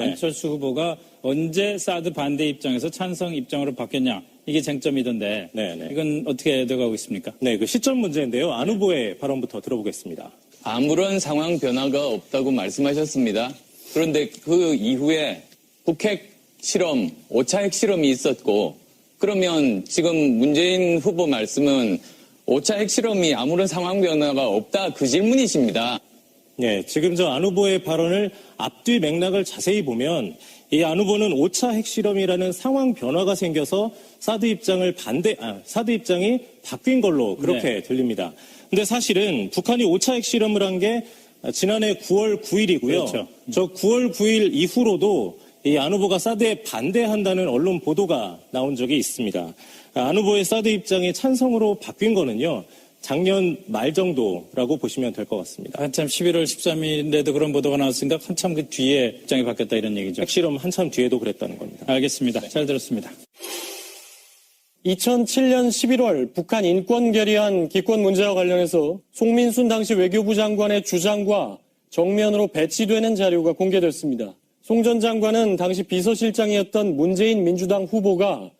안철수 후보가 언제 사드 반대 입장에서 찬성 입장으로 바뀌었냐. 이게 쟁점이던데 네네. 이건 어떻게 돼가고 있습니까? 네, 그 시점 문제인데요. 안 후보의 발언부터 들어보겠습니다. 아무런 상황 변화가 없다고 말씀하셨습니다. 그런데 그 이후에 북핵 실험, 5차 핵실험이 있었고 그러면 지금 문재인 후보 말씀은 5차 핵실험이 아무런 상황 변화가 없다 그 질문이십니다. 네, 지금 저 안 후보의 발언을 앞뒤 맥락을 자세히 보면 이 안 후보는 5차 핵실험이라는 상황 변화가 생겨서 사드 입장이 바뀐 걸로 그렇게 들립니다. 근데 사실은 북한이 5차 핵실험을 한 게 지난해 9월 9일이고요. 그렇죠. 저 9월 9일 이후로도 이 안 후보가 사드에 반대한다는 언론 보도가 나온 적이 있습니다. 안 후보의 사드 입장이 찬성으로 바뀐 거는요. 작년 말 정도라고 보시면 될 것 같습니다. 한참 11월 13일인데도 그런 보도가 나왔으니까 한참 그 뒤에 입장이 바뀌었다 이런 얘기죠. 핵실험 한참 뒤에도 그랬다는 겁니다. 알겠습니다. 잘 들었습니다. 2007년 11월 북한 인권 결의안 기권 문제와 관련해서 송민순 당시 외교부 장관의 주장과 정면으로 배치되는 자료가 공개됐습니다. 송 전 장관은 당시 비서실장이었던 문재인 민주당 후보가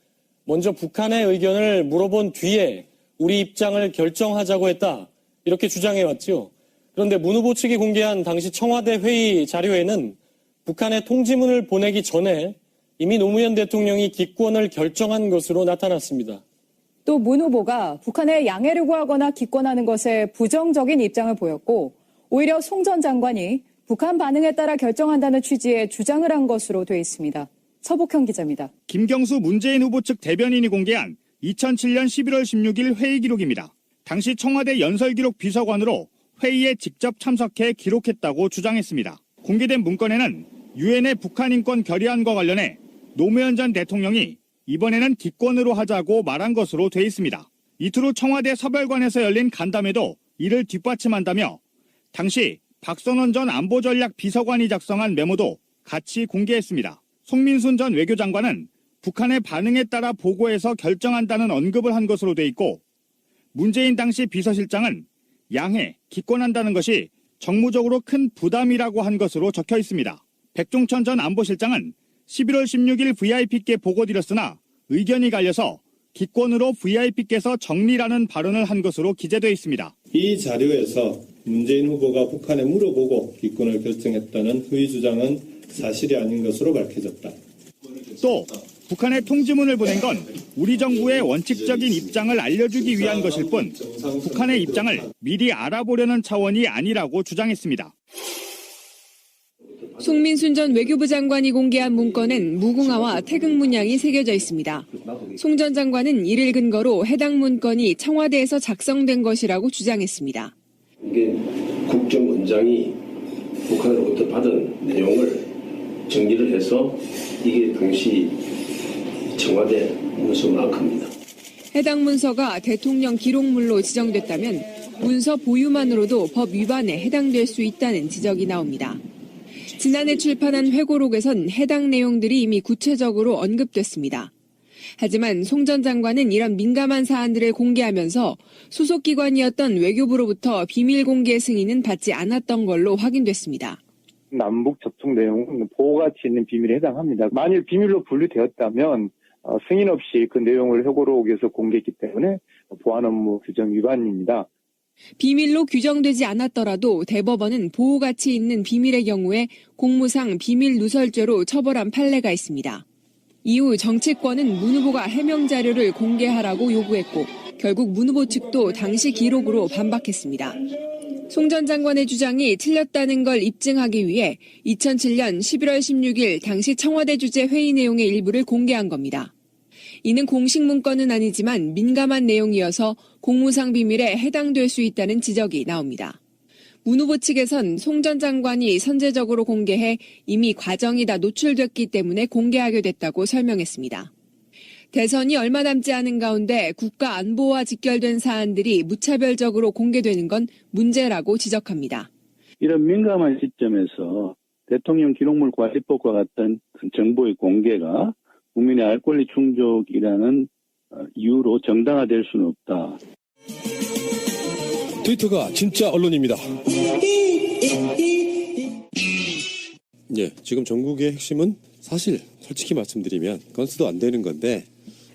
먼저 북한의 의견을 물어본 뒤에 우리 입장을 결정하자고 했다. 이렇게 주장해왔죠. 그런데 문 후보 측이 공개한 당시 청와대 회의 자료에는 북한에 통지문을 보내기 전에 이미 노무현 대통령이 기권을 결정한 것으로 나타났습니다. 또 문 후보가 북한에 양해를 구하거나 기권하는 것에 부정적인 입장을 보였고 오히려 송 전 장관이 북한 반응에 따라 결정한다는 취지의 주장을 한 것으로 돼 있습니다. 서복형 기자입니다. 김경수 문재인 후보 측 대변인이 공개한 2007년 11월 16일 회의 기록입니다. 당시 청와대 연설기록 비서관으로 회의에 직접 참석해 기록했다고 주장했습니다. 공개된 문건에는 유엔의 북한 인권 결의안과 관련해 노무현 전 대통령이 이번에는 기권으로 하자고 말한 것으로 돼 있습니다. 이틀 후 청와대 서별관에서 열린 간담회도 이를 뒷받침한다며 당시 박선원 전 안보전략 비서관이 작성한 메모도 같이 공개했습니다. 송민순 전 외교장관은 북한의 반응에 따라 보고해서 결정한다는 언급을 한 것으로 돼 있고 문재인 당시 비서실장은 양해, 기권한다는 것이 정무적으로 큰 부담이라고 한 것으로 적혀 있습니다. 백종천 전 안보실장은 11월 16일 VIP께 보고드렸으나 의견이 갈려서 기권으로 VIP께서 정리라는 발언을 한 것으로 기재되어 있습니다. 이 자료에서 문재인 후보가 북한에 물어보고 기권을 결정했다는 허위 주장은 사실이 아닌 것으로 밝혀졌다. 또 북한에 통지문을 보낸 건 우리 정부의 원칙적인 입장을 알려주기 위한 것일 뿐 북한의 입장을 미리 알아보려는 차원이 아니라고 주장했습니다. 송민순 전 외교부 장관이 공개한 문건엔 무궁화와 태극 문양이 새겨져 있습니다. 송 전 장관은 이를 근거로 해당 문건이 청와대에서 작성된 것이라고 주장했습니다. 이게 국정원장이 북한으로부터 받은 내용을 정리를 해서 이게 당시 청와대 문서 마크입니다. 해당 문서가 대통령 기록물로 지정됐다면 문서 보유만으로도 법 위반에 해당될 수 있다는 지적이 나옵니다. 지난해 출판한 회고록에선 해당 내용들이 이미 구체적으로 언급됐습니다. 하지만 송 전 장관은 이런 민감한 사안들을 공개하면서 소속 기관이었던 외교부로부터 비밀 공개 승인은 받지 않았던 걸로 확인됐습니다. 남북 접촉 내용은 보호가치 있는 비밀에 해당합니다. 만일 비밀로 분류되었다면 승인 없이 그 내용을 회고록에서 공개했기 때문에 보안 업무 규정 위반입니다. 비밀로 규정되지 않았더라도 대법원은 보호가치 있는 비밀의 경우에 공무상 비밀 누설죄로 처벌한 판례가 있습니다. 이후 정치권은 문 후보가 해명 자료를 공개하라고 요구했고 결국 문 후보 측도 당시 기록으로 반박했습니다. 송 전 장관의 주장이 틀렸다는 걸 입증하기 위해 2007년 11월 16일 당시 청와대 주재 회의 내용의 일부를 공개한 겁니다. 이는 공식 문건은 아니지만 민감한 내용이어서 공무상 비밀에 해당될 수 있다는 지적이 나옵니다. 문 후보 측에선 송 전 장관이 선제적으로 공개해 이미 과정이 다 노출됐기 때문에 공개하게 됐다고 설명했습니다. 대선이 얼마 남지 않은 가운데 국가 안보와 직결된 사안들이 무차별적으로 공개되는 건 문제라고 지적합니다. 이런 민감한 시점에서 대통령 기록물 관리법과 같은 정보의 공개가 국민의 알 권리 충족이라는 이유로 정당화될 수는 없다. 트위터가 진짜 언론입니다. 예, 지금 전국의 핵심은 사실 솔직히 말씀드리면 건수도 안 되는 건데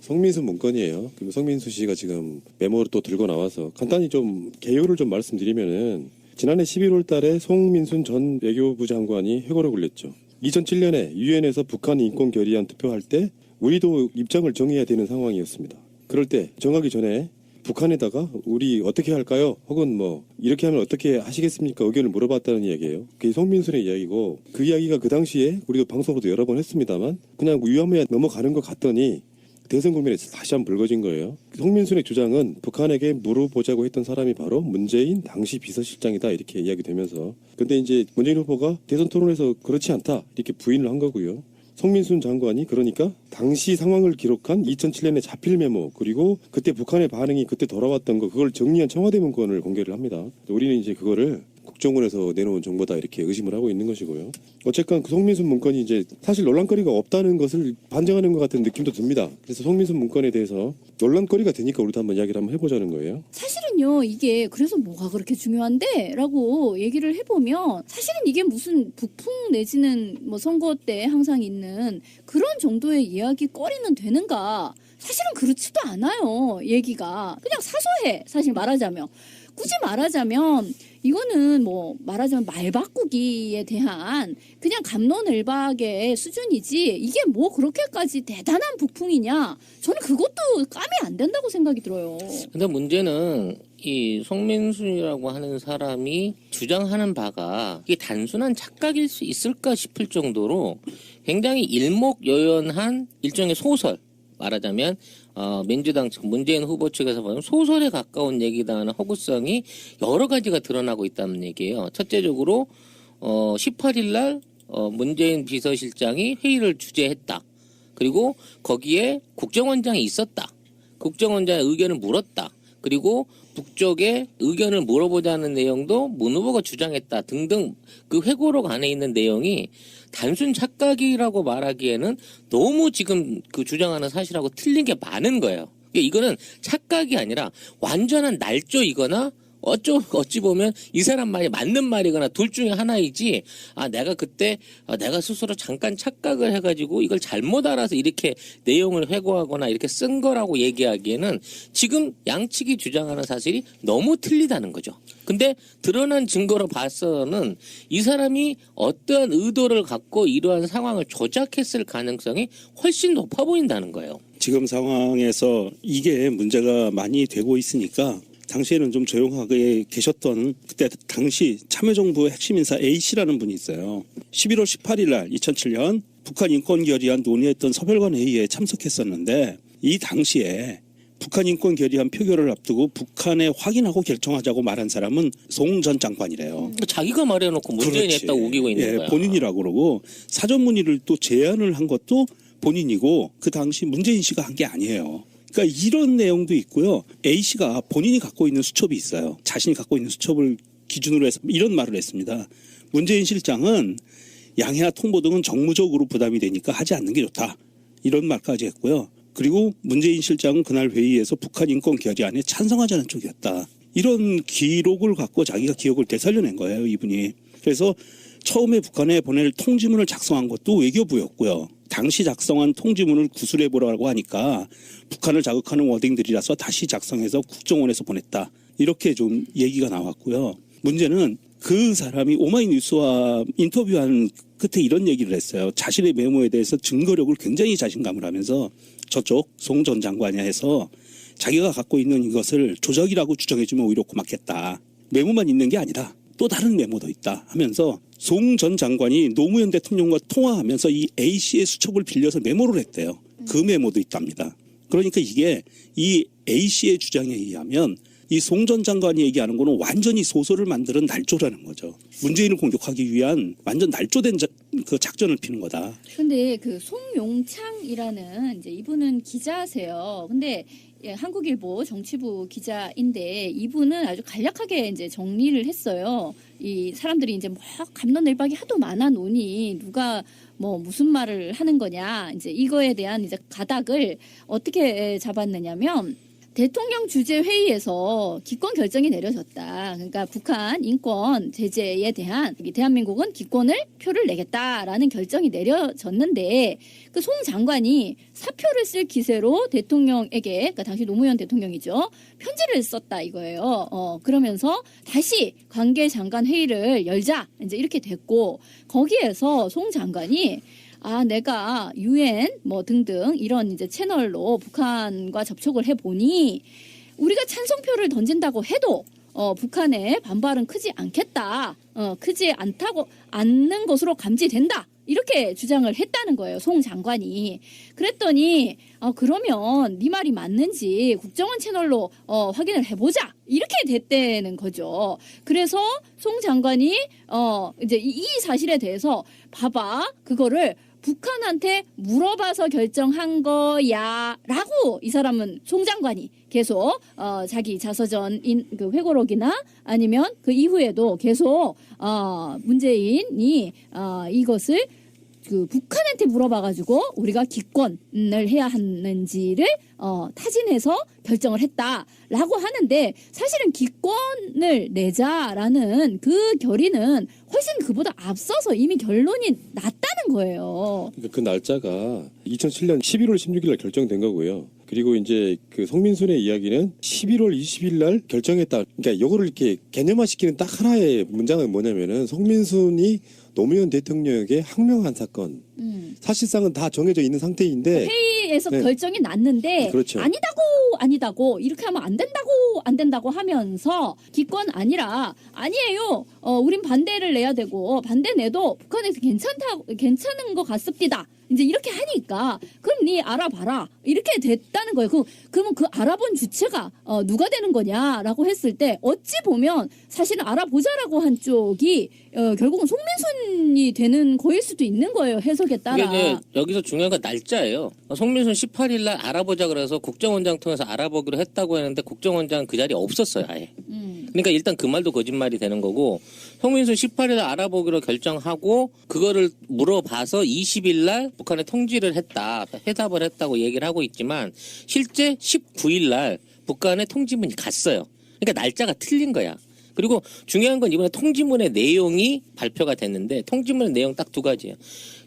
송민수 문건이에요. 그리고 송민수 씨가 지금 메모를 또 들고 나와서 간단히 좀 개요를 좀 말씀드리면은 지난해 11월 달에 송민순 전 외교부 장관이 회고를 굴렸죠. 2007년에 유엔에서 북한 인권 결의안 투표할 때 우리도 입장을 정해야 되는 상황이었습니다. 그럴 때 정하기 전에 북한에다가 우리 어떻게 할까요? 혹은 뭐 이렇게 하면 어떻게 하시겠습니까? 의견을 물어봤다는 이야기예요. 그게 송민순의 이야기고 그 이야기가 그 당시에 우리도 방송으로도 여러 번 했습니다만 그냥 유야무야 넘어가는 것 같더니 대선 국면에서 다시 한번 불거진 거예요. 송민순의 주장은 북한에게 물어보자고 했던 사람이 바로 문재인 당시 비서실장이다 이렇게 이야기되면서 근데 이제 문재인 후보가 대선 토론에서 그렇지 않다 이렇게 부인을 한 거고요. 송민순 장관이 그러니까 당시 상황을 기록한 2007년의 자필 메모 그리고 그때 북한의 반응이 그때 돌아왔던 거 그걸 정리한 청와대 문건을 공개를 합니다. 우리는 이제 그거를 국정원에서 내놓은 정보다 이렇게 의심을 하고 있는 것이고요. 어쨌건 그 송민순 문건이 이제 사실 논란거리가 없다는 것을 반증하는 것 같은 느낌도 듭니다. 그래서 송민순 문건에 대해서 논란거리가 되니까 우리도 한번 이야기를 한번 해보자는 거예요. 사실은요, 이게 그래서 뭐가 그렇게 중요한데? 라고 얘기를 해보면 사실은 이게 무슨 북풍 내지는 뭐 선거 때 항상 있는 그런 정도의 이야기거리는 되는가? 사실은 그렇지도 않아요, 얘기가. 그냥 사소해, 사실 말하자면. 굳이 말하자면 이거는 뭐 말하자면 말 바꾸기에 대한 그냥 갑론을박의 수준이지 이게 뭐 그렇게까지 대단한 북풍이냐 저는 그것도 감이 안 된다고 생각이 들어요. 근데 문제는 이 송민순이라고 하는 사람이 주장하는 바가 이게 단순한 착각일 수 있을까 싶을 정도로 굉장히 일목요연한 일종의 소설 말하자면 민주당 측 문재인 후보 측에서 보면 소설에 가까운 얘기다 하는 허구성이 여러 가지가 드러나고 있다는 얘기예요. 첫째적으로 18일 날 문재인 비서실장이 회의를 주재했다. 그리고 거기에 국정원장이 있었다. 국정원장의 의견을 물었다. 그리고 북쪽의 의견을 물어보자는 내용도 문 후보가 주장했다 등등 그 회고록 안에 있는 내용이 단순 착각이라고 말하기에는 너무 지금 그 주장하는 사실하고 틀린 게 많은 거예요. 이거는 착각이 아니라 완전한 날조이거나 어찌 보면 이 사람 말이 맞는 말이거나 둘 중에 하나이지 내가 그때 내가 스스로 잠깐 착각을 해가지고 이걸 잘못 알아서 이렇게 내용을 회고하거나 이렇게 쓴 거라고 얘기하기에는 지금 양측이 주장하는 사실이 너무 틀리다는 거죠. 근데 드러난 증거로 봐서는 이 사람이 어떠한 의도를 갖고 이러한 상황을 조작했을 가능성이 훨씬 높아 보인다는 거예요. 지금 상황에서 이게 문제가 많이 되고 있으니까 당시에는 좀 조용하게 계셨던 그때 당시 참여정부의 핵심 인사 A씨라는 분이 있어요. 11월 18일 날 2007년 북한 인권 결의안 논의했던 서별관 회의에 참석했었는데 이 당시에 북한 인권 결의안 표결을 앞두고 북한에 확인하고 결정하자고 말한 사람은 송 전 장관이래요. 자기가 말해놓고 문재인이 했다고 우기고 있는 거야. 본인이라고 그러고 사전 문의를 또 제안을 한 것도 본인이고 그 당시 문재인 씨가 한 게 아니에요. 그러니까 이런 내용도 있고요. A씨가 본인이 갖고 있는 수첩이 있어요. 자신이 갖고 있는 수첩을 기준으로 해서 이런 말을 했습니다. 문재인 실장은 양해와 통보 등은 정무적으로 부담이 되니까 하지 않는 게 좋다. 이런 말까지 했고요. 그리고 문재인 실장은 그날 회의에서 북한 인권 결의안에 찬성하자는 쪽이었다. 이런 기록을 갖고 자기가 기억을 되살려낸 거예요, 이분이. 그래서 처음에 북한에 보낼 통지문을 작성한 것도 외교부였고요. 당시 작성한 통지문을 구술해보라고 하니까 북한을 자극하는 워딩들이라서 다시 작성해서 국정원에서 보냈다. 이렇게 좀 얘기가 나왔고요. 문제는 그 사람이 오마이뉴스와 인터뷰한 끝에 이런 얘기를 했어요. 자신의 메모에 대해서 증거력을 굉장히 자신감을 하면서 저쪽 송 전 장관이 해서 자기가 갖고 있는 이것을 조작이라고 주장해주면 오히려 고맙겠다. 메모만 있는 게 아니다. 또 다른 메모도 있다 하면서 송 전 장관이 노무현 대통령과 통화하면서 이 A씨의 수첩을 빌려서 메모를 했대요. 그 메모도 있답니다. 그러니까 이게 이 A씨의 주장에 의하면 이 송 전 장관이 얘기하는 거는 완전히 소설을 만드는 날조라는 거죠. 문재인을 공격하기 위한 완전 날조된 그 작전을 피는 거다. 근데 그 송용창이라는 이제 이분은 기자세요. 근데 예, 한국일보 정치부 기자인데 이분은 아주 간략하게 이제 정리를 했어요. 이 사람들이 이제 뭐 갑론을박이 하도 많아 놓으니 누가 뭐 무슨 말을 하는 거냐 이제 이거에 대한 이제 가닥을 어떻게 잡았느냐면 대통령 주재 회의에서 기권 결정이 내려졌다. 그러니까 북한 인권 제재에 대한 대한민국은 기권을 표를 내겠다라는 결정이 내려졌는데 그 송 장관이 사표를 쓸 기세로 대통령에게, 그러니까 당시 노무현 대통령이죠, 편지를 썼다 이거예요. 그러면서 다시 관계장관 회의를 열자 이제 이렇게 됐고, 거기에서 송 장관이 내가 UN 뭐 등등 이런 이제 채널로 북한과 접촉을 해보니 우리가 찬성표를 던진다고 해도 북한의 반발은 크지 않겠다. 크지 않는 것으로 감지된다. 이렇게 주장을 했다는 거예요. 송 장관이. 그랬더니 그러면 네 말이 맞는지 국정원 채널로 확인을 해보자. 이렇게 됐다는 거죠. 그래서 송 장관이 이제 이 사실에 대해서 봐봐, 그거를 북한한테 물어봐서 결정한 거야 라고 이 사람은 송 장관이 계속 자기 자서전인 그 회고록이나 아니면 그 이후에도 계속 문재인이 이것을 그 북한한테 물어봐가지고 우리가 기권을 해야 하는지를 타진해서 결정을 했다라고 하는데, 사실은 기권을 내자라는 그 결의는 훨씬 그보다 앞서서 이미 결론이 났다는 거예요. 그러니까 그 날짜가 2007년 11월 16일 날 결정된 거고요. 그리고 이제 그 송민순의 이야기는 11월 20일 날 결정했다. 그러니까 요거를 이렇게 개념화시키는 딱 하나의 문장은 뭐냐면은 송민순이 노무현 대통령에게 항명한 사건. 사실상은 다 정해져 있는 상태인데 회의에서 결정이 났는데 그렇죠. 아니다고 이렇게 하면 안 된다고 하면서 기권 아니에요. 우린 반대를 내야 되고 반대 내도 북한에서 괜찮은 것 같습니다. 이제 이렇게 하니까 그럼 네 알아봐라 이렇게 됐다는 거예요. 그러면 그 알아본 주체가 누가 되는 거냐라고 했을 때 어찌 보면 사실은 알아보자라고 한 쪽이 결국은 송민순이 되는 거일 수도 있는 거예요. 해석에 따라. 이게 여기서 중요한 건 날짜예요. 송민순 18일 날 알아보자 그래서 국정원장 통해서 알아보기로 했다고 했는데 국정원장 그 자리에 없었어요, 아예. 그러니까 일단 그 말도 거짓말이 되는 거고, 송민순 18일 날 알아보기로 결정하고 그거를 물어봐서 20일 날 북한에 통지를 했다, 해답을 했다고 얘기를 하고 있지만 실제 19일 날 북한에 통지문이 갔어요. 그러니까 날짜가 틀린 거야. 그리고 중요한 건 이번에 통지문의 내용이 발표가 됐는데 통지문의 내용 딱 두 가지예요.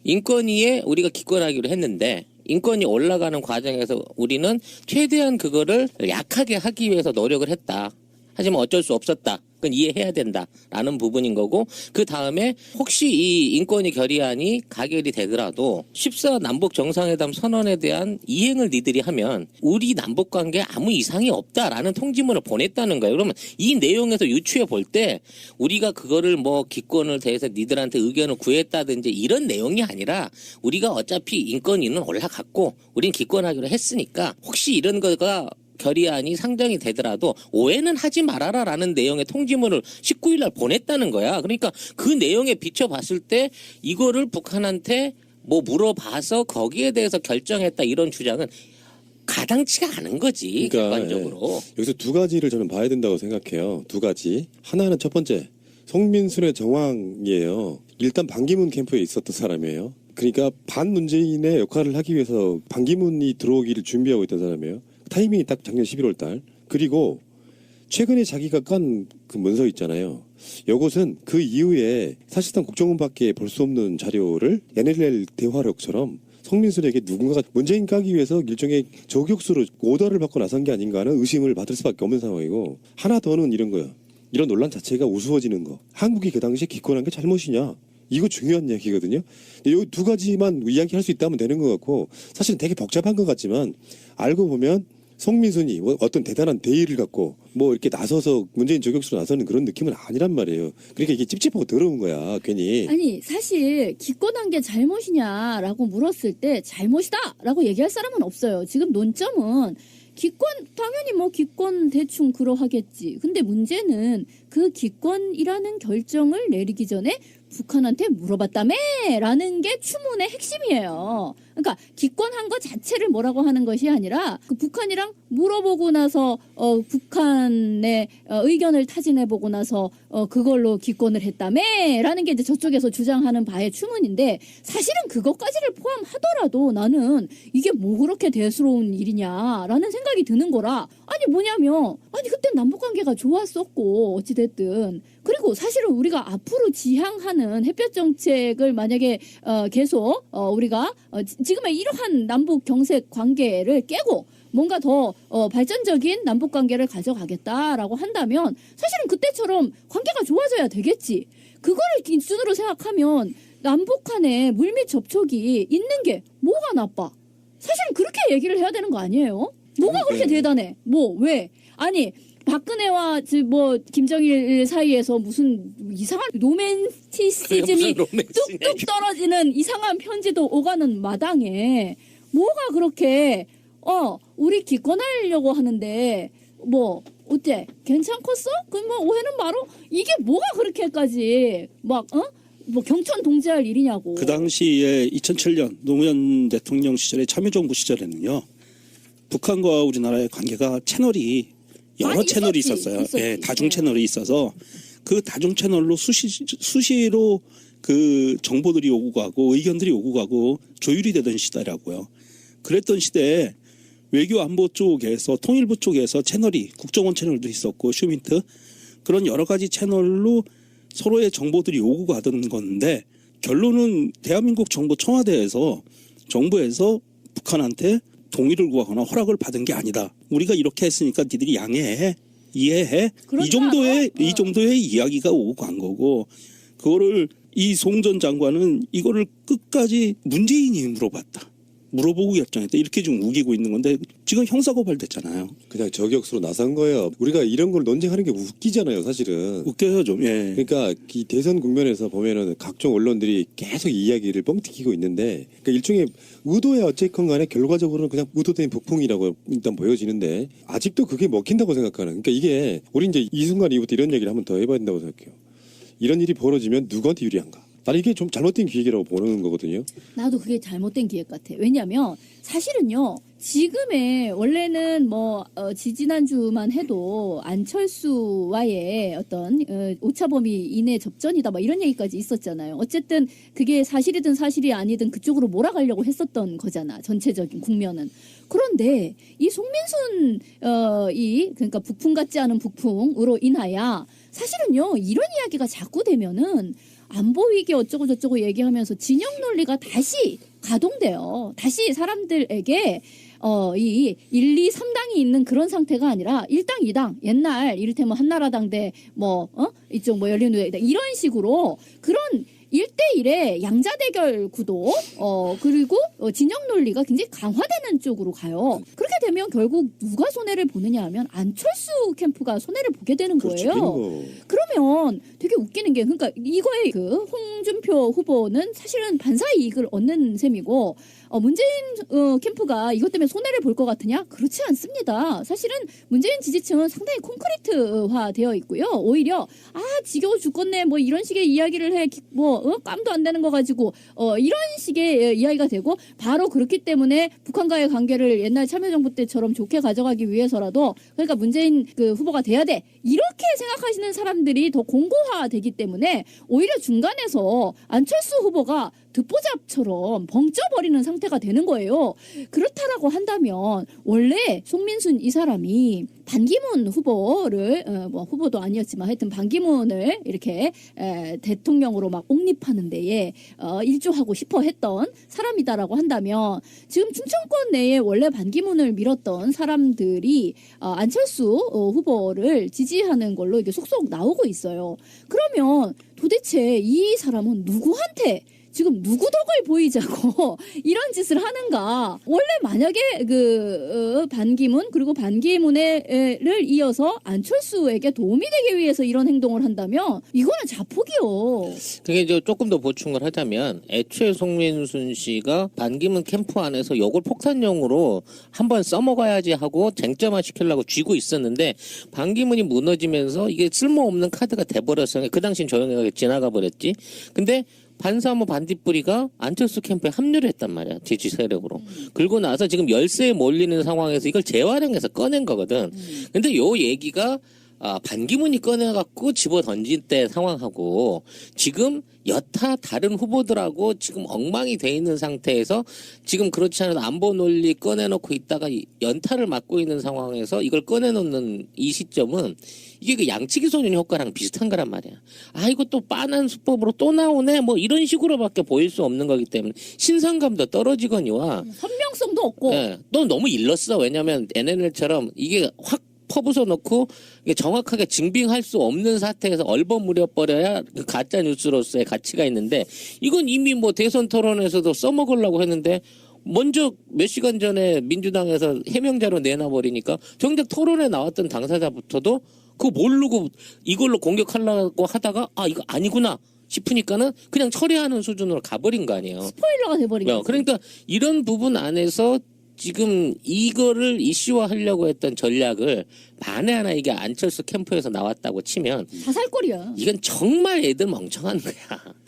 인권위에 우리가 기권하기로 했는데 인권이 올라가는 과정에서 우리는 최대한 그거를 약하게 하기 위해서 노력을 했다. 하지만 어쩔 수 없었다. 그건 이해해야 된다라는 부분인 거고, 그 다음에 혹시 이 인권위 결의안이 가결이 되더라도 14 남북 정상회담 선언에 대한 이행을 니들이 하면 우리 남북 관계에 아무 이상이 없다라는 통지문을 보냈다는 거예요. 그러면 이 내용에서 유추해 볼 때 우리가 그거를 뭐 기권을 대해서 니들한테 의견을 구했다든지 이런 내용이 아니라 우리가 어차피 인권위는 올라갔고 우린 기권하기로 했으니까 혹시 이런 거가 결의안이 상정이 되더라도 오해는 하지 말아라라는 내용의 통지문을 19일 날 보냈다는 거야. 그러니까 그 내용에 비춰봤을 때 이거를 북한한테 뭐 물어봐서 거기에 대해서 결정했다 이런 주장은 가당치가 않은 거지. 그러니까 객관적으로. 여기서 두 가지를 저는 봐야 된다고 생각해요. 두 가지. 하나는 첫 번째, 송민순의 정황이에요. 일단 반기문 캠프에 있었던 사람이에요. 그러니까 반문재인의 역할을 하기 위해서 반기문이 들어오기를 준비하고 있던 사람이에요. 타이밍이 딱 작년 11월 달. 그리고 최근에 자기가 깐 그 문서 있잖아요. 이것은 그 이후에 사실상 국정원밖에 볼 수 없는 자료를 NLL 대화록처럼 송민순에게 누군가가 문재인 까기 위해서 일종의 저격수로 오더를 받고 나선 게 아닌가 하는 의심을 받을 수밖에 없는 상황이고, 하나 더는 이런 거예요. 이런 논란 자체가 우스워지는 거. 한국이 그 당시에 기권한 게 잘못이냐. 이거 중요한 이야기거든요. 이 두 가지만 이야기할 수 있다면 되는 것 같고, 사실은 되게 복잡한 것 같지만 알고 보면 송민순이 어떤 대단한 대의를 갖고 뭐 이렇게 나서서 문재인 저격수로 나서는 그런 느낌은 아니란 말이에요. 그러니까 이게 찝찝하고 더러운 거야, 괜히. 아니, 사실 기권한 게 잘못이냐라고 물었을 때 잘못이다라고 얘기할 사람은 없어요. 지금 논점은 기권, 당연히 뭐 기권 대충 그러하겠지. 근데 문제는 그 기권이라는 결정을 내리기 전에 북한한테 물어봤다며? 라는 게 추문의 핵심이에요. 그러니까 기권한 것 자체를 뭐라고 하는 것이 아니라 그 북한이랑 물어보고 나서 북한의 의견을 타진해보고 나서 그걸로 기권을 했다며? 라는 게 이제 저쪽에서 주장하는 바의 추문인데 사실은 그것까지를 포함하더라도 나는 이게 뭐 그렇게 대수로운 일이냐라는 생각이 드는 거라. 아니 뭐냐면 아니 그때 남북관계가 좋았었고 어찌됐든 그리고 사실은 우리가 앞으로 지향하는 햇볕 정책을 만약에 계속 우리가 지금의 이러한 남북 경색 관계를 깨고 뭔가 더 발전적인 남북 관계를 가져가겠다라고 한다면 사실은 그때처럼 관계가 좋아져야 되겠지. 그거를 기준으로 생각하면 남북 간에 물밑 접촉이 있는 게 뭐가 나빠? 사실은 그렇게 얘기를 해야 되는 거 아니에요? 뭐가 그렇게 대단해? 뭐 왜? 아니 박근혜와 뭐 김정일 사이에서 무슨 이상한 로맨티시즘이 뚝뚝 떨어지는 이상한 편지도 오가는 마당에 뭐가 그렇게 우리 기권하려고 하는데 뭐 어때? 괜찮겠어? 그럼 뭐 오해는 바로 이게 뭐가 그렇게까지 막 뭐 경천 동지할 일이냐고. 그 당시에 2007년 노무현 대통령 시절에 참여정부 시절에는요. 북한과 우리나라의 관계가 채널이 여러 채널이 있었어요. 예, 다중 채널이 있어서 그 다중 채널로 수시로 그 정보들이 오고 가고 의견들이 오고 가고 조율이 되던 시대라고요. 그랬던 시대에 외교 안보 쪽에서 통일부 쪽에서 채널이 국정원 채널도 있었고 슈민트 그런 여러 가지 채널로 서로의 정보들이 오고 가던 건데 결론은 대한민국 정부 청와대에서 정부에서 북한한테 동의를 구하거나 허락을 받은 게 아니다. 우리가 이렇게 했으니까 니들이 양해해, 이해해. 이 정도의 이야기가 오고 간 거고 그거를 이 송 전 장관은 이거를 끝까지 문재인이 물어보고 결정했다. 이렇게 좀 우기고 있는 건데 지금 형사고발됐잖아요. 그냥 저격수로 나선 거예요. 우리가 이런 걸 논쟁하는 게 웃기잖아요, 사실은. 웃겨요, 좀. 예. 그러니까 이 대선 국면에서 보면은 각종 언론들이 계속 이 이야기를 뻥튀기고 있는데 그러니까 일종의 의도에 어쨌건 간에 결과적으로는 그냥 의도된 북풍이라고 일단 보여지는데 아직도 그게 먹힌다고 생각하는. 그러니까 이게 우리 이제 이 순간 이후부터 이런 얘기를 한번 더 해봐야 된다고 생각해요. 이런 일이 벌어지면 누구한테 유리한가? 나는 이게 좀 잘못된 기획이라고 보는 거거든요. 나도 그게 잘못된 기획 같아. 왜냐하면 사실은요. 지금의 원래는 뭐 지지난주만 해도 안철수와의 어떤 오차범위 이내 접전이다 뭐 이런 얘기까지 있었잖아요. 어쨌든 그게 사실이든 사실이 아니든 그쪽으로 몰아가려고 했었던 거잖아. 전체적인 국면은. 그런데 이 송민순 그러니까 북풍 같지 않은 북풍으로 인하여 사실은요. 이런 이야기가 자꾸 되면은 안보 위기 어쩌고 저쩌고 얘기하면서 진영 논리가 다시 가동돼요. 다시 사람들에게 이 1, 2, 3당이 있는 그런 상태가 아니라 1당, 2당, 옛날 이를테면 한나라당 대 이쪽 뭐 열린우리당 이런 식으로 그런 1대1의 양자대결 구도 그리고 진영 논리가 굉장히 강화되는 쪽으로 가요. 그렇게 되면 결국 누가 손해를 보느냐 하면 안철수 캠프가 손해를 보게 되는 거예요. 그러면 되게 웃기는 게 그러니까 이거의 그 홍준표 후보는 사실은 반사 이익을 얻는 셈이고 문재인 캠프가 이것 때문에 손해를 볼 것 같으냐? 그렇지 않습니다. 사실은 문재인 지지층은 상당히 콘크리트화 되어 있고요. 오히려 지겨워 죽겠네 뭐 이런 식의 이야기를 해 깜도 안 되는 거 가지고 이런 식의 이야기가 되고 바로 그렇기 때문에 북한과의 관계를 옛날 참여정부 때처럼 좋게 가져가기 위해서라도 그러니까 문재인 그 후보가 돼야 돼 이렇게 생각하시는 사람들이 더 공고화되기 때문에 오히려 중간에서 안철수 후보가 듣보잡처럼 벙쪄버리는 상태가 되는 거예요. 그렇다라고 한다면 원래 송민순 이 사람이 반기문 후보를 뭐 후보도 아니었지만 하여튼 반기문을 이렇게 대통령으로 막 옹립하는 데에 일조하고 싶어 했던 사람이다라고 한다면 지금 충청권 내에 원래 반기문을 밀었던 사람들이 안철수 후보를 지지하는 걸로 이게 속속 나오고 있어요. 그러면 도대체 이 사람은 누구한테 지금 누구 덕을 보이자고 이런 짓을 하는가. 원래 만약에 반기문 그리고 반기문을 이어서 안철수에게 도움이 되기 위해서 이런 행동을 한다면 이거는 자폭이요. 그게 이제 조금 더 보충을 하자면 애초에 송민순 씨가 반기문 캠프 안에서 이걸 폭탄용으로 한번 써먹어야지 하고 쟁점화 시키려고 쥐고 있었는데 반기문이 무너지면서 이게 쓸모없는 카드가 돼버렸어요. 그 당시엔 조용하게 지나가 버렸지. 근데 반사모 반딧불이가 안철수 캠프에 합류를 했단 말이야. 지지 세력으로. 그리고 나서 지금 열세에 몰리는 상황에서 이걸 재활용해서 꺼낸 거거든. 근데 요 얘기가 반기문이 꺼내갖고 집어 던질 때 상황하고 지금 여타 다른 후보들하고 지금 엉망이 돼 있는 상태에서 지금 그렇지 않아도 안보 논리 꺼내놓고 있다가 연타를 맞고 있는 상황에서 이걸 꺼내놓는 이 시점은 이게 그 양치기 소년 효과랑 비슷한 거란 말이야. 아, 이거 또 빤한 수법으로 또 나오네? 뭐 이런 식으로밖에 보일 수 없는 거기 때문에 신선감도 떨어지거니와. 선명성도 없고. 네, 또 너무 일렀어. 왜냐면 NNL처럼 이게 확 퍼부숴 놓고 정확하게 증빙할 수 없는 사태에서 얼버무려버려야 그 가짜 뉴스로서의 가치가 있는데 이건 이미 뭐 대선 토론에서도 써먹으려고 했는데 먼저 몇 시간 전에 민주당에서 해명자로 내놔버리니까 정작 토론에 나왔던 당사자부터도 그거 모르고 이걸로 공격하려고 하다가 아 이거 아니구나 싶으니까는 그냥 처리하는 수준으로 가버린 거 아니에요. 스포일러가 돼버린 거죠. 그러니까 이런 부분 안에서 지금 이거를 이슈화하려고 했던 전략을 만에 하나 이게 안철수 캠프에서 나왔다고 치면 자살골이야. 이건 정말 애들 멍청한 거야.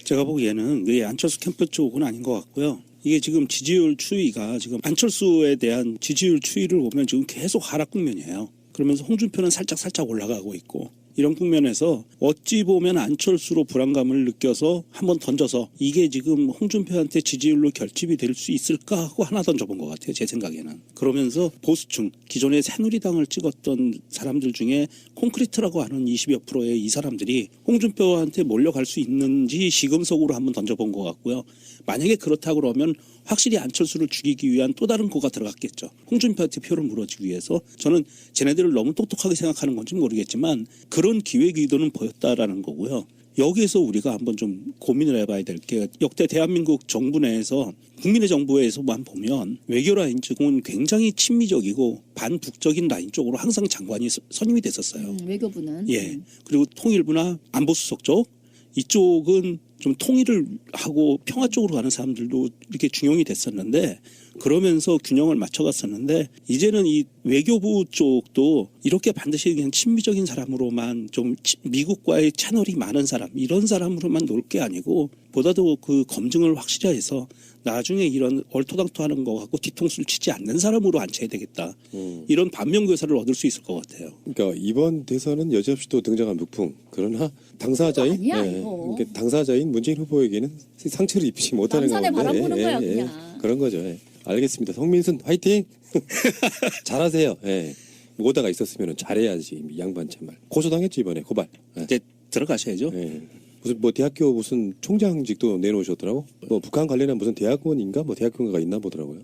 제가 보기에는 왜 안철수 캠프 쪽은 아닌 것 같고요. 이게 지금 지지율 추이가 지금 안철수에 대한 지지율 추이를 보면 지금 계속 하락 국면이에요. 그러면서 홍준표는 살짝 올라가고 있고 이런 국면에서 어찌 보면 안철수로 불안감을 느껴서 한번 던져서 이게 지금 홍준표한테 지지율로 결집이 될 수 있을까 하고 하나 던져본 것 같아요. 제 생각에는. 그러면서 보수층, 기존에 새누리당을 찍었던 사람들 중에 콘크리트라고 하는 20여 프로의 이 사람들이 홍준표한테 몰려갈 수 있는지 시금석으로 한번 던져본 것 같고요. 만약에 그렇다고 그러면 확실히 안철수를 죽이기 위한 또 다른 거가 들어갔겠죠. 홍준표한테 표를 물어주기 위해서. 저는 쟤네들을 너무 똑똑하게 생각하는 건지 모르겠지만 그런 기획 의도는 보였다라는 거고요. 여기에서 우리가 한번 좀 고민을 해봐야 될 게 역대 대한민국 정부 내에서 국민의 정부에서만 보면 외교 라인 쪽은 굉장히 친미적이고 반북적인 라인 쪽으로 항상 장관이 선임이 됐었어요. 외교부는. 예. 그리고 통일부나 안보수석 쪽 이쪽은 좀 통일을 하고 평화 쪽으로 가는 사람들도 이렇게 중용이 됐었는데 그러면서 균형을 맞춰갔었는데 이제는 이 외교부 쪽도 이렇게 반드시 그냥 친미적인 사람으로만 좀 미국과의 채널이 많은 사람 이런 사람으로만 놓을 게 아니고 보다도 그 검증을 확실히 해서 나중에 이런 얼토당토하는 거 갖고 뒤통수를 치지 않는 사람으로 앉혀야 되겠다. 이런 반면교사를 얻을 수 있을 것 같아요. 그러니까 이번 대선은 여지없이 또 등장한 무풍. 그러나 당사자인 아니야, 이거. 그러니까 당사자인 문재인 후보에게는 상처를 입히지 못하는 남산에 가운데 바라보는 거야, 그냥. 그런 거죠. 예. 알겠습니다. 성민순 화이팅. 잘하세요. 예. 오다가 있었으면 잘해야지 이 양반 참말. 고소당했지 이번에 고발. 예. 이제 들어가셔야죠. 예. 무슨 뭐 대학교 무슨 총장직도 내놓으셨더라고. 뭐 북한 관련한 무슨 대학원인가 뭐 대학교가 있나 보더라고요.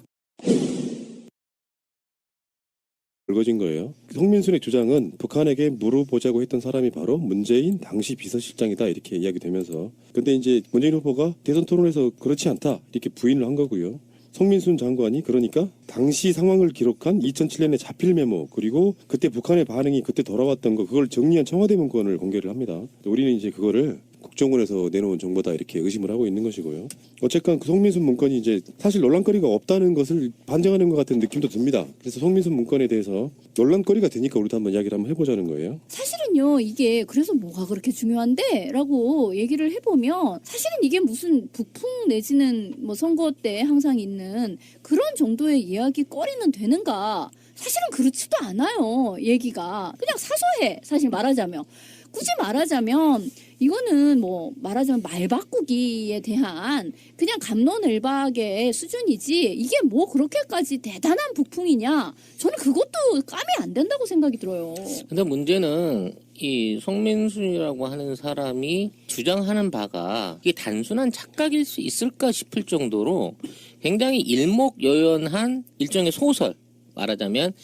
불거진 거예요. 송민순의 주장은 북한에게 물어보자고 했던 사람이 바로 문재인 당시 비서실장이다 이렇게 이야기되면서 근데 이제 문재인 후보가 대선 토론에서 그렇지 않다 이렇게 부인을 한 거고요. 송민순 장관이 그러니까 당시 상황을 기록한 2007년의 자필 메모 그리고 그때 북한의 반응이 그때 돌아왔던 거 그걸 정리한 청와대 문건을 공개를 합니다. 우리는 이제 그거를 국정원에서 내놓은 정보다 이렇게 의심을 하고 있는 것이고요. 어쨌건 그 송민순 문건이 이제 사실 논란거리가 없다는 것을 반증하는 것 같은 느낌도 듭니다. 그래서 송민순 문건에 대해서 논란거리가 되니까 우리도 한번 이야기를 한번 해보자는 거예요. 사실은요, 이게 그래서 뭐가 그렇게 중요한데? 라고 얘기를 해보면 사실은 이게 무슨 북풍 내지는 뭐 선거 때 항상 있는 그런 정도의 이야기거리는 되는가? 사실은 그렇지도 않아요, 얘기가. 그냥 사소해, 사실 말하자면. 굳이 말하자면 이거는 뭐 말하자면 말 바꾸기에 대한 그냥 갑론을박의 수준이지 이게 뭐 그렇게까지 대단한 북풍이냐 저는 그것도 까면 안 된다고 생각이 들어요. 근데 문제는 이 송민순이라고 하는 사람이 주장하는 바가 이게 단순한 착각일 수 있을까 싶을 정도로 굉장히 일목요연한 일종의 소설 말하자면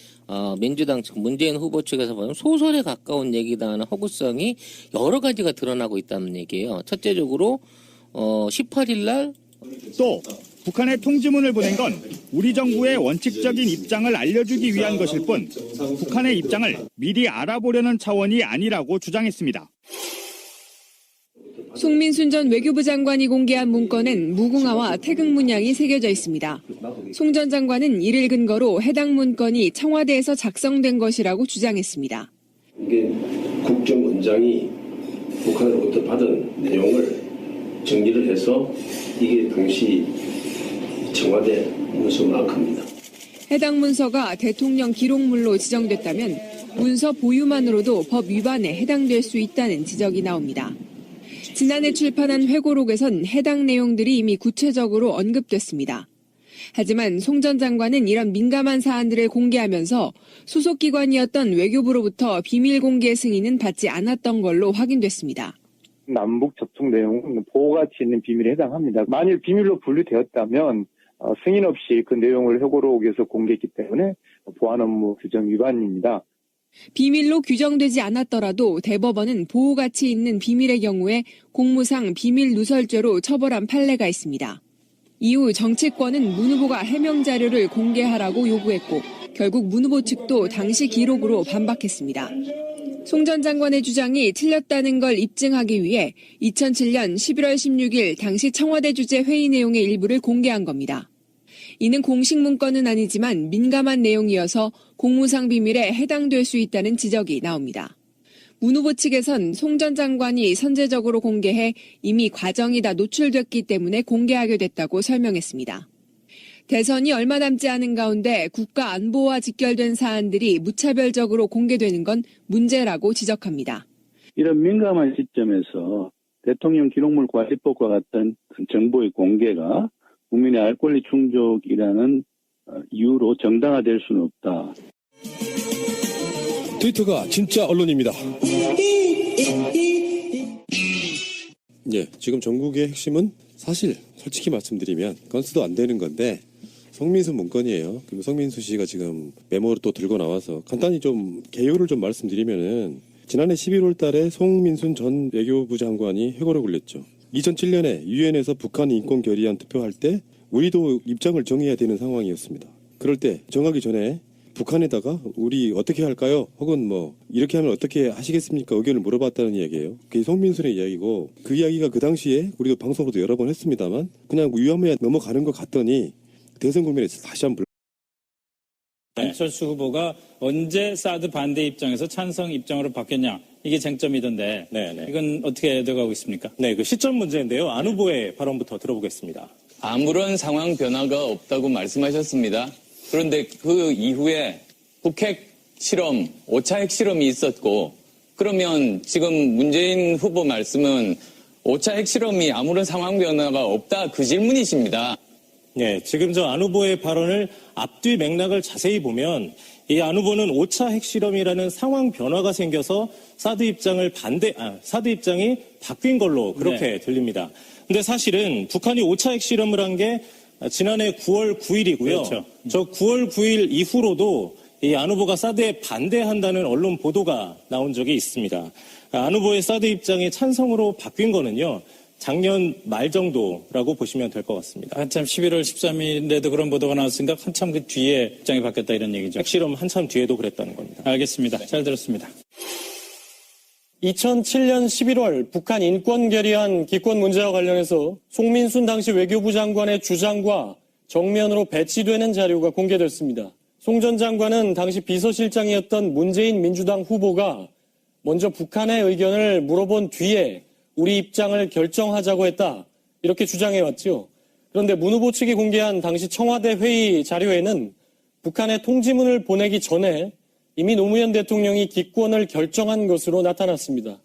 민주당 측 문재인 후보 측에서 보면 소설에 가까운 얘기다 하는 허구성이 여러 가지가 드러나고 있다는 얘기예요. 첫째적으로 18일 날 또 북한에 통지문을 보낸 건 우리 정부의 원칙적인 입장을 알려주기 위한 것일 뿐 북한의 입장을 미리 알아보려는 차원이 아니라고 주장했습니다. 송민순 전 외교부 장관이 공개한 문건엔 무궁화와 태극 문양이 새겨져 있습니다. 송 전 장관은 이를 근거로 해당 문건이 청와대에서 작성된 것이라고 주장했습니다. 이게 국정원장이 북한으로부터 받은 내용을 정리를 해서 이게 당시 청와대 문서 마크입니다. 해당 문서가 대통령 기록물로 지정됐다면 문서 보유만으로도 법 위반에 해당될 수 있다는 지적이 나옵니다. 지난해 출판한 회고록에선 해당 내용들이 이미 구체적으로 언급됐습니다. 하지만 송 전 장관은 이런 민감한 사안들을 공개하면서 소속 기관이었던 외교부로부터 비밀 공개 승인은 받지 않았던 걸로 확인됐습니다. 남북 접촉 내용은 보호가치 있는 비밀에 해당합니다. 만일 비밀로 분류되었다면 승인 없이 그 내용을 회고록에서 공개했기 때문에 보안 업무 규정 위반입니다. 비밀로 규정되지 않았더라도 대법원은 보호가치 있는 비밀의 경우에 공무상 비밀 누설죄로 처벌한 판례가 있습니다. 이후 정치권은 문 후보가 해명 자료를 공개하라고 요구했고 결국 문 후보 측도 당시 기록으로 반박했습니다. 송 전 장관의 주장이 틀렸다는 걸 입증하기 위해 2007년 11월 16일 당시 청와대 주재 회의 내용의 일부를 공개한 겁니다. 이는 공식 문건은 아니지만 민감한 내용이어서 공무상 비밀에 해당될 수 있다는 지적이 나옵니다. 문 후보 측에선 송 전 장관이 선제적으로 공개해 이미 과정이 다 노출됐기 때문에 공개하게 됐다고 설명했습니다. 대선이 얼마 남지 않은 가운데 국가 안보와 직결된 사안들이 무차별적으로 공개되는 건 문제라고 지적합니다. 이런 민감한 시점에서 대통령 기록물 관리법과 같은 정보의 공개가 국민의 알 권리 충족이라는 이유로 정당화될 수는 없다. 트위터가 진짜 언론입니다. 예, 지금 전국의 핵심은 사실 솔직히 말씀드리면 건수도 안 되는 건데 성민수 문건이에요. 그리고 성민수 씨가 지금 메모를 또 들고 나와서 간단히 좀 개요를 좀 말씀드리면은 지난해 11월 달에 송민순 전 외교부 장관이 회고록을 냈죠. 2007년에 유엔에서 북한 인권 결의안 투표할 때 우리도 입장을 정해야 되는 상황이었습니다. 그럴 때 정하기 전에 북한에다가 우리 어떻게 할까요? 혹은 뭐 이렇게 하면 어떻게 하시겠습니까? 의견을 물어봤다는 이야기예요. 그게 송민순의 이야기고 그 이야기가 그 당시에 우리도 방송으로도 여러 번 했습니다만 그냥 유야무야 넘어가는 것 같더니 대선 국면에 다시 한번 안철수 후보가 언제 사드 반대 입장에서 찬성 입장으로 바뀌었냐 이게 쟁점이던데 이건 어떻게 돼가고 있습니까? 네, 그 시점 문제인데요. 안 후보의 발언부터 들어보겠습니다. 아무런 상황 변화가 없다고 말씀하셨습니다. 그런데 그 이후에 북핵 실험, 5차 핵실험이 있었고 그러면 지금 문재인 후보 말씀은 5차 핵실험이 아무런 상황 변화가 없다 그 질문이십니다. 네, 지금 저 안 후보의 발언을 앞뒤 맥락을 자세히 보면 이 안 후보는 5차 핵실험이라는 상황 변화가 생겨서 사드 입장이 바뀐 걸로 그렇게 들립니다. 근데 사실은 북한이 5차 핵실험을 한 게 지난해 9월 9일이고요. 그렇죠. 저 9월 9일 이후로도 이 안 후보가 사드에 반대한다는 언론 보도가 나온 적이 있습니다. 안 후보의 사드 입장이 찬성으로 바뀐 거는요. 작년 말 정도라고 보시면 될 것 같습니다. 한참 11월 13일에도 그런 보도가 나왔으니까 한참 그 뒤에 입장이 바뀌었다 이런 얘기죠. 핵실험 한참 뒤에도 그랬다는 겁니다. 알겠습니다. 잘 들었습니다. 2007년 11월 북한 인권 결의안 기권 문제와 관련해서 송민순 당시 외교부 장관의 주장과 정면으로 배치되는 자료가 공개됐습니다. 송 전 장관은 당시 비서실장이었던 문재인 민주당 후보가 먼저 북한의 의견을 물어본 뒤에 우리 입장을 결정하자고 했다. 이렇게 주장해왔죠. 그런데 문 후보 측이 공개한 당시 청와대 회의 자료에는 북한에 통지문을 보내기 전에 이미 노무현 대통령이 기권을 결정한 것으로 나타났습니다.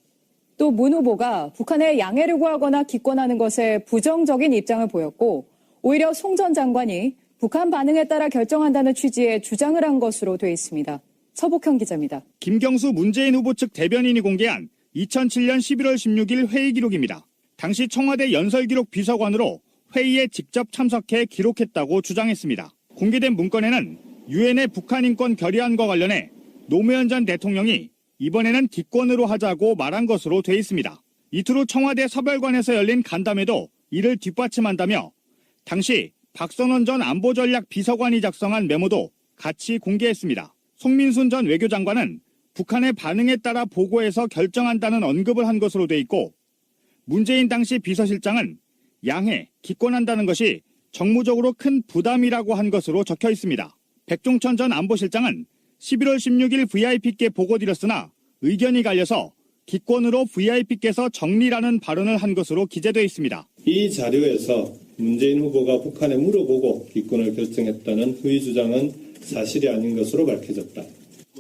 또 문 후보가 북한에 양해를 구하거나 기권하는 것에 부정적인 입장을 보였고 오히려 송 전 장관이 북한 반응에 따라 결정한다는 취지의 주장을 한 것으로 돼 있습니다. 서복형 기자입니다. 김경수 문재인 후보 측 대변인이 공개한 2007년 11월 16일 회의 기록입니다. 당시 청와대 연설기록 비서관으로 회의에 직접 참석해 기록했다고 주장했습니다. 공개된 문건에는 유엔의 북한 인권 결의안과 관련해 노무현 전 대통령이 이번에는 기권으로 하자고 말한 것으로 돼 있습니다. 이틀 후 청와대 서별관에서 열린 간담회도 이를 뒷받침한다며 당시 박선원 전 안보전략 비서관이 작성한 메모도 같이 공개했습니다. 송민순 전 외교장관은 북한의 반응에 따라 보고해서 결정한다는 언급을 한 것으로 돼 있고, 문재인 당시 비서실장은 양해, 기권한다는 것이 정무적으로 큰 부담이라고 한 것으로 적혀 있습니다. 백종천 전 안보실장은 11월 16일 VIP께 보고드렸으나 의견이 갈려서 기권으로 VIP께서 정리라는 발언을 한 것으로 기재되어 있습니다. 이 자료에서 문재인 후보가 북한에 물어보고 기권을 결정했다는 허위 주장은 사실이 아닌 것으로 밝혀졌다.